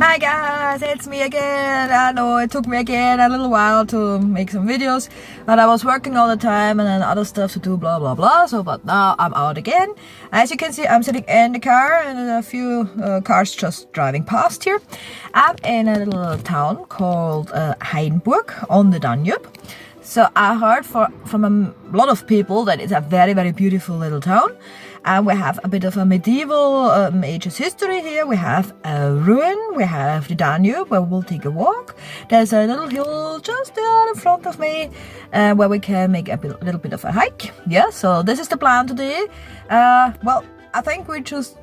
Hi guys, it's me again. I know it took me again a little while to make some videos, but I was working all the time and then other stuff to do, blah blah blah. So, but now I'm out again. As you can see, I'm sitting in the car and a few cars just driving past here. I'm in a little town called Hainburg on the Danube. So I heard from a lot of people that it's a very, very beautiful little town. And we have a bit of a medieval ages history here. We have a ruin, we have the Danube where we'll take a walk. There's a little hill just there in front of me where we can make a little bit of a hike. Yeah, so this is the plan today. Well, I think we just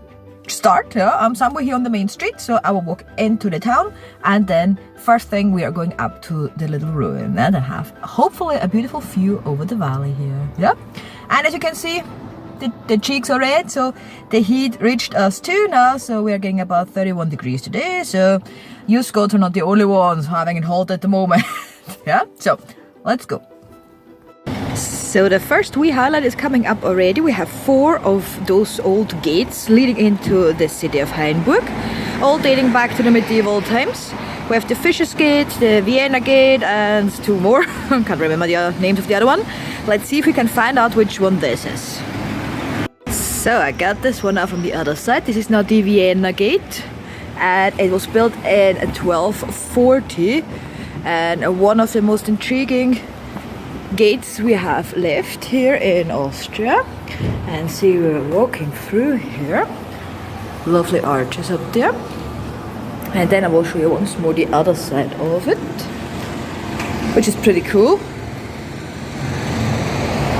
start. Yeah? I'm somewhere here on the main street, so I will walk into the town and then first thing we are going up to the little ruin and I have hopefully a beautiful view over the valley here. Yeah, and as you can see, the cheeks are red, so the heat reached us too now, so we are getting about 31 degrees today, so you Scots are not the only ones having it hot at the moment. Yeah, so let's go. So the first wee highlight is coming up already. We have 4 of those old gates leading into the city of Hainburg, all dating back to the medieval times. We have the Fisher's Gate, the Vienna Gate and 2 more. I can't remember the names of the other one. Let's see if we can find out which one this is. So I got this one out from the other side. This is now the Vienna Gate and it was built in 1240 and one of the most intriguing gates we have left here in Austria. And see, we're walking through here. Lovely arches up there. And then I will show you once more the other side of it, which is pretty cool.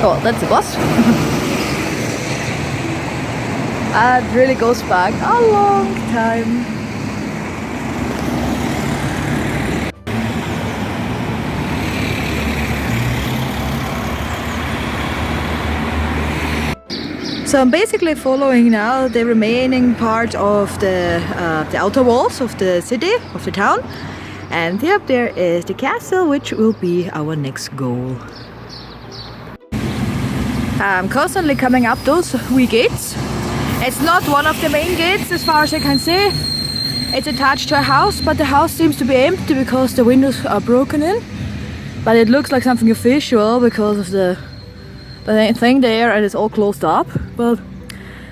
Oh, that's a bus. It really goes back a long time. So I'm basically following now the remaining part of the outer walls of the city, of the town. And up there is the castle, which will be our next goal. I'm constantly coming up those wee gates. It's not one of the main gates as far as I can see. It's attached to a house, but the house seems to be empty because the windows are broken in. But it looks like something official because of the thing there and it's all closed up. But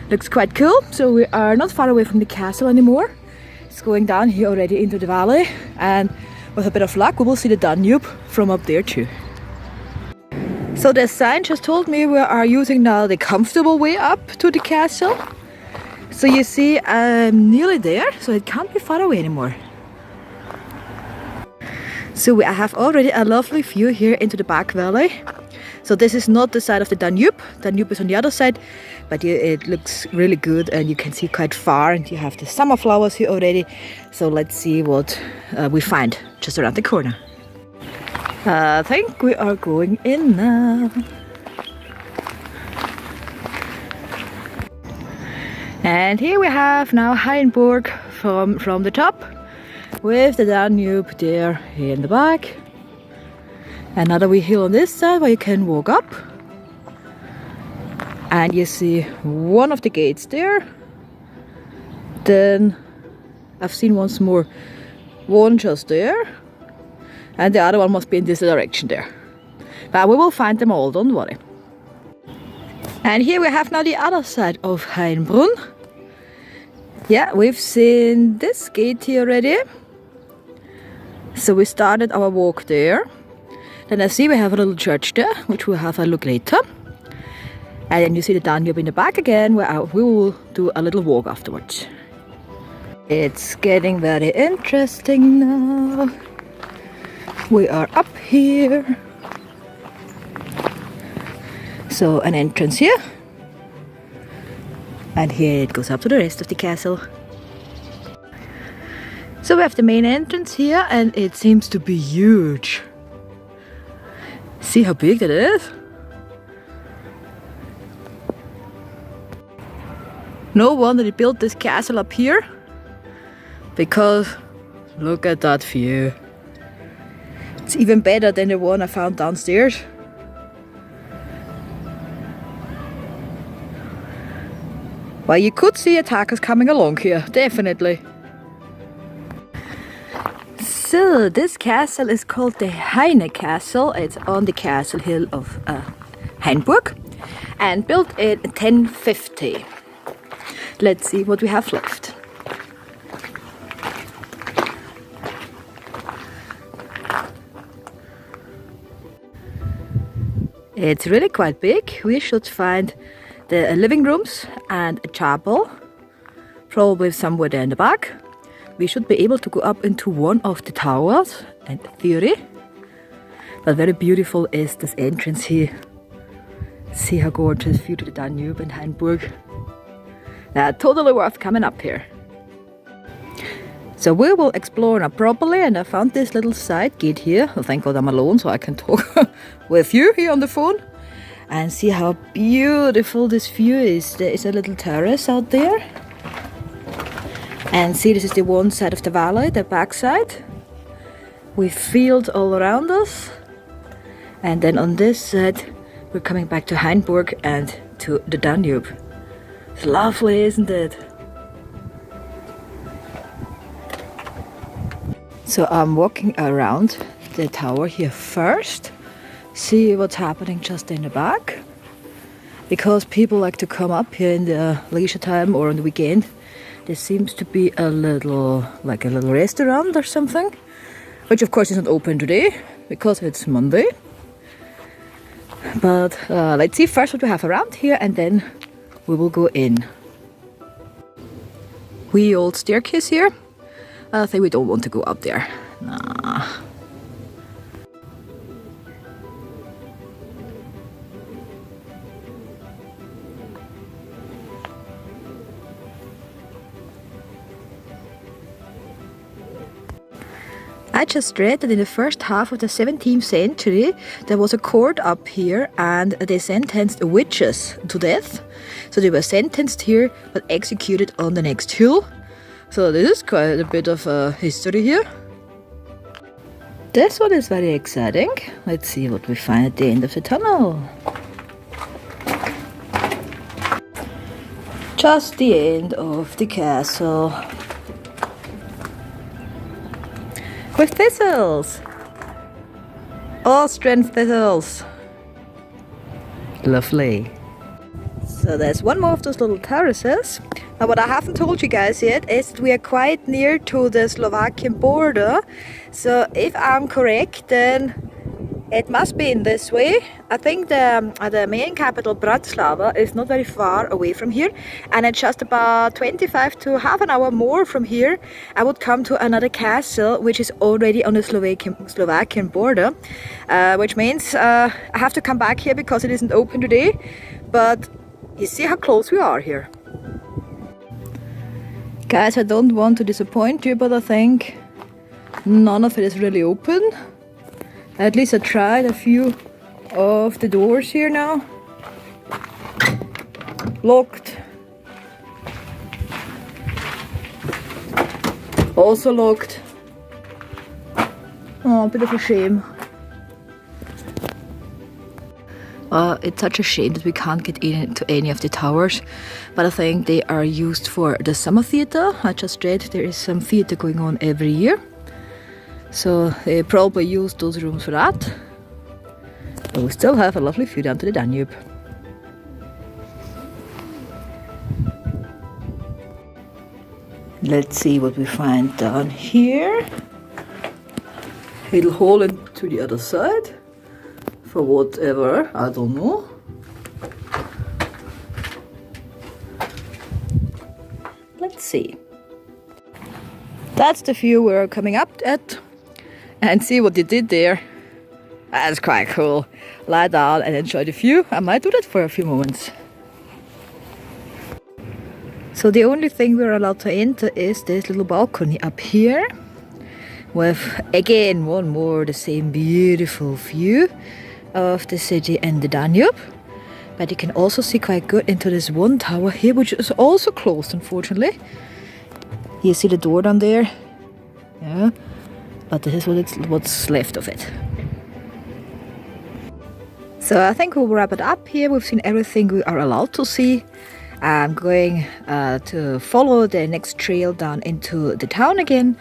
looks quite cool. So we are not far away from the castle anymore. It's going down here already into the valley and with a bit of luck we will see the Danube from up there too. So the sign just told me we are using now the comfortable way up to the castle. So you see I'm nearly there, so it can't be far away anymore. So I have already a lovely view here into the back valley. So this is not the side of the Danube. Danube is on the other side, but it looks really good and you can see quite far and you have the summer flowers here already. So let's see what we find just around the corner. I think we are going in now. And here we have now Hainburg from the top with the Danube there in the back. Another wee hill on this side where you can walk up. And you see one of the gates there. Then I've seen once more one just there. And the other one must be in this direction there. But we will find them all, don't worry. And here we have now the other side of Hainbrunn. Yeah, we've seen this gate here already. So we started our walk there. Then I see we have a little church there, which we'll have a look later. And then you see the Danube in the back again, where we will do a little walk afterwards. It's getting very interesting now. We are up here. So an entrance here. And here it goes up to the rest of the castle. So we have the main entrance here and it seems to be huge. See how big that is? No wonder they built this castle up here. Because look at that view. It's even better than the one I found downstairs. Well, you could see attackers coming along here, definitely. So this castle is called the Heimencastle. It's on the castle hill of Hainburg and built in 1050. Let's see what we have left. It's really quite big. We should find the living rooms and a chapel, probably somewhere there in the back. We should be able to go up into one of the towers, in theory. But very beautiful is this entrance here. See how gorgeous view to the Danube in Hainburg. Totally worth coming up here. So we will explore now properly, and I found this little side gate here. Well, thank God I'm alone so I can talk with you here on the phone. And see how beautiful this view is. There is a little terrace out there. And see, this is the one side of the valley, the back side. With fields all around us. And then on this side, we're coming back to Hainburg and to the Danube. It's lovely, isn't it? So I'm walking around the tower here first. See what's happening just in the back. Because people like to come up here in the leisure time or on the weekend. There seems to be a little restaurant or something, which of course is not open today because it's Monday. But let's see first what we have around here and then we will go in. Wee old staircase here. I think we don't want to go up there. Nah. I just read that in the first half of the 17th century there was a court up here and they sentenced witches to death. So they were sentenced here but executed on the next hill. So this is quite a bit of history here. This one is very exciting. Let's see what we find at the end of the tunnel. Just the end of the castle. With thistles! Austrian thistles! Lovely. So there's one more of those little terraces. Now what I haven't told you guys yet is that we are quite near to the Slovakian border. So if I'm correct, then it must be in this way. I think the main capital, Bratislava, is not very far away from here. And it's just about 25 to half an hour more from here. I would come to another castle, which is already on the Slovakian border. Which means I have to come back here because it isn't open today. But you see how close we are here. Guys, I don't want to disappoint you, but I think none of it is really open. At least I tried a few of the doors here now. Locked. Also locked. Oh, a bit of a shame. It's such a shame that we can't get into any of the towers, but I think they are used for the summer theatre. I just read there is some theatre going on every year. So they probably use those rooms for that. But we still have a lovely view down to the Danube. Let's see what we find down here. A little hole into the other side. For whatever, I don't know. Let's see. That's the view we're coming up at. And see what they did there. That's quite cool. Lie down and enjoy the view. I might do that for a few moments. So the only thing we're allowed to enter is this little balcony up here. With again one more the same beautiful view of the city and the Danube. But you can also see quite good into this one tower here, which is also closed unfortunately. You see the door down there? Yeah. But this is what's left of it. So I think we'll wrap it up here. We've seen everything we are allowed to see. I'm going to follow the next trail down into the town again.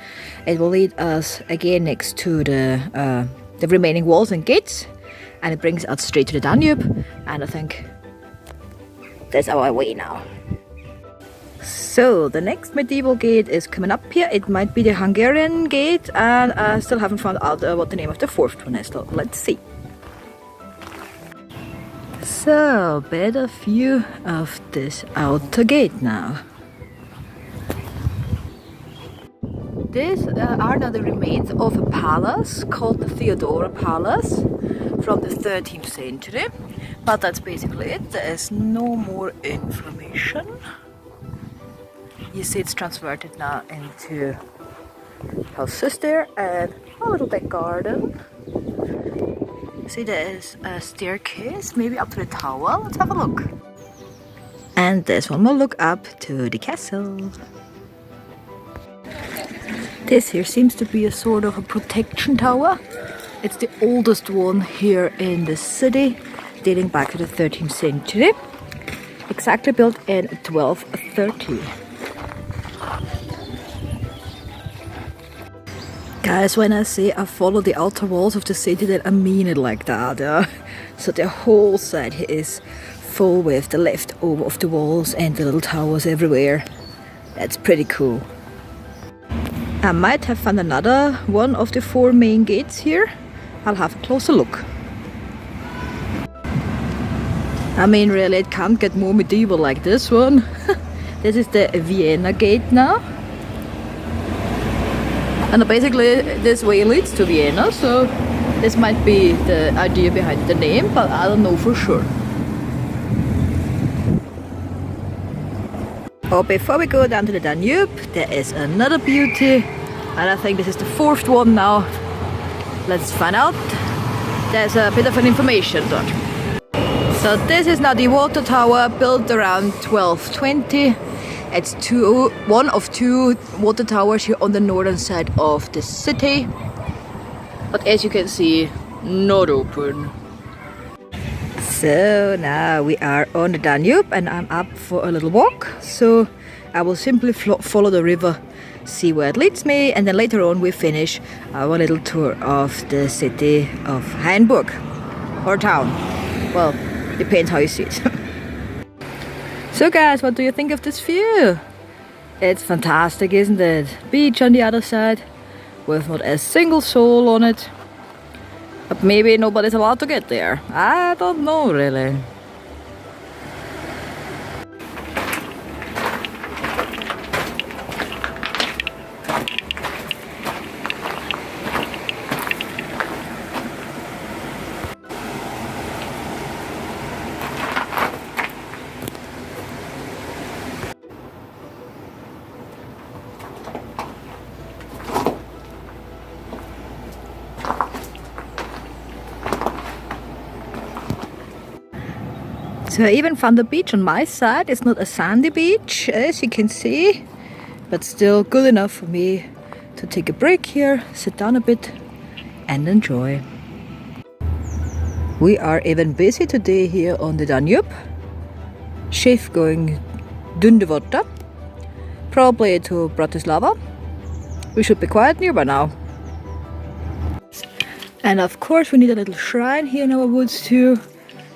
It will lead us again next to the remaining walls and gates, and it brings us straight to the Danube, and I think that's our way now. So the next medieval gate is coming up here. It might be the Hungarian gate, and I still haven't found out what the name of the fourth one is, so let's see. So, better view of this outer gate now. These are now the remains of a palace called the Theodora Palace from the 13th century. But that's basically it. There is no more information. You see it's transferred now into houses there and a little back garden. See, there is a staircase, maybe up to the tower. Let's have a look. And there's one more look up to the castle. This here seems to be a sort of a protection tower. It's the oldest one here in the city, dating back to the 13th century. Exactly built in 1230. Guys, when I say I follow the outer walls of the city, then I mean it like that, yeah? So the whole side here is full with the leftover of the walls and the little towers everywhere. That's pretty cool. I might have found another one of the 4 main gates here. I'll have a closer look. I mean, really, it can't get more medieval like this one. This is the Vienna gate now. And basically this way leads to Vienna, so this might be the idea behind the name, but I don't know for sure. Oh, before we go down to the Danube, there is another beauty, and I think this is the 4th one now. Let's find out. There's a bit of an information there. So this is now the water tower, built around 1220. It's one of 2 water towers here on the northern side of the city. But as you can see, not open. So now we are on the Danube and I'm up for a little walk. So I will simply follow the river, see where it leads me, and then later on we finish our little tour of the city of Hainburg, or town. Well, depends how you see it. So guys, what do you think of this view? It's fantastic, isn't it? Beach on the other side, with not a single soul on it. But maybe nobody's allowed to get there. I don't know really. So I even found the beach on my side. It's not a sandy beach, as you can see, but still good enough for me to take a break here, sit down a bit and enjoy. We are even busy today here on the Danube. Shift going Danube, probably to Bratislava. We should be quite near by now. And of course we need a little shrine here in our woods too.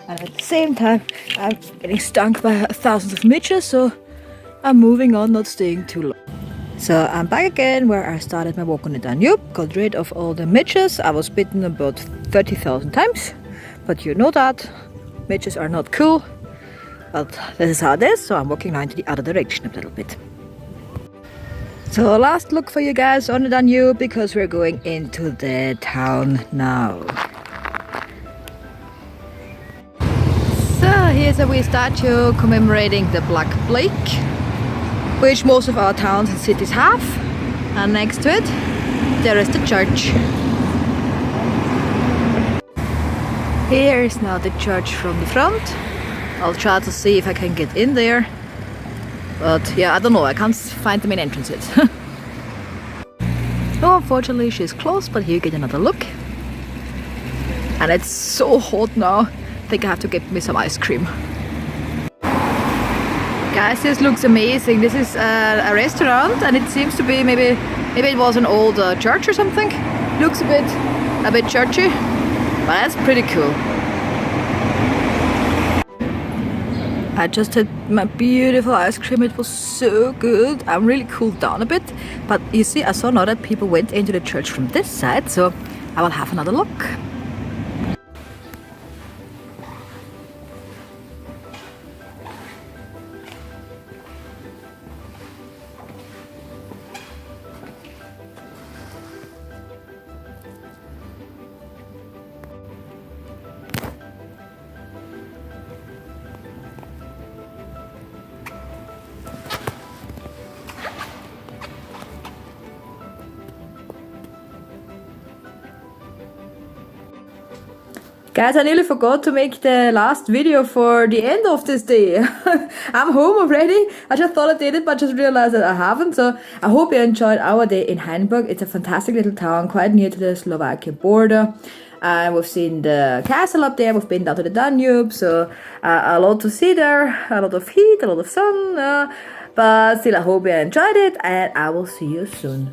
And at the same time, I'm getting stung by thousands of midges, so I'm moving on, not staying too long. So I'm back again where I started my walk on the Danube, got rid of all the midges. I was bitten about 30,000 times, but you know that. Midges are not cool, but this is how it is, so I'm walking now into the other direction a little bit. So last look for you guys on the Danube, because we're going into the town now. So here's a wee statue commemorating the Black Plague, which most of our towns and cities have. And next to it, there is the church. Here is now the church from the front. I'll try to see if I can get in there. But yeah, I don't know, I can't find the main entrance yet. No, unfortunately she's closed, but here you get another look. And it's so hot now. I think I have to get me some ice cream. Guys, this looks amazing. This is a restaurant, and it seems to be maybe it was an old church or something. Looks a bit churchy, but that's pretty cool. I just had my beautiful ice cream. It was so good. I'm really cooled down a bit. But you see, I saw now that people went into the church from this side, so I will have another look. Guys, I nearly forgot to make the last video for the end of this day. I'm home already. I just thought I did it, but just realized that I haven't. So I hope you enjoyed our day in Hainburg. It's a fantastic little town, quite near to the Slovakia border. We've seen the castle up there. We've been down to the Danube. So a lot to see there. A lot of heat, a lot of sun. But still, I hope you enjoyed it. And I will see you soon.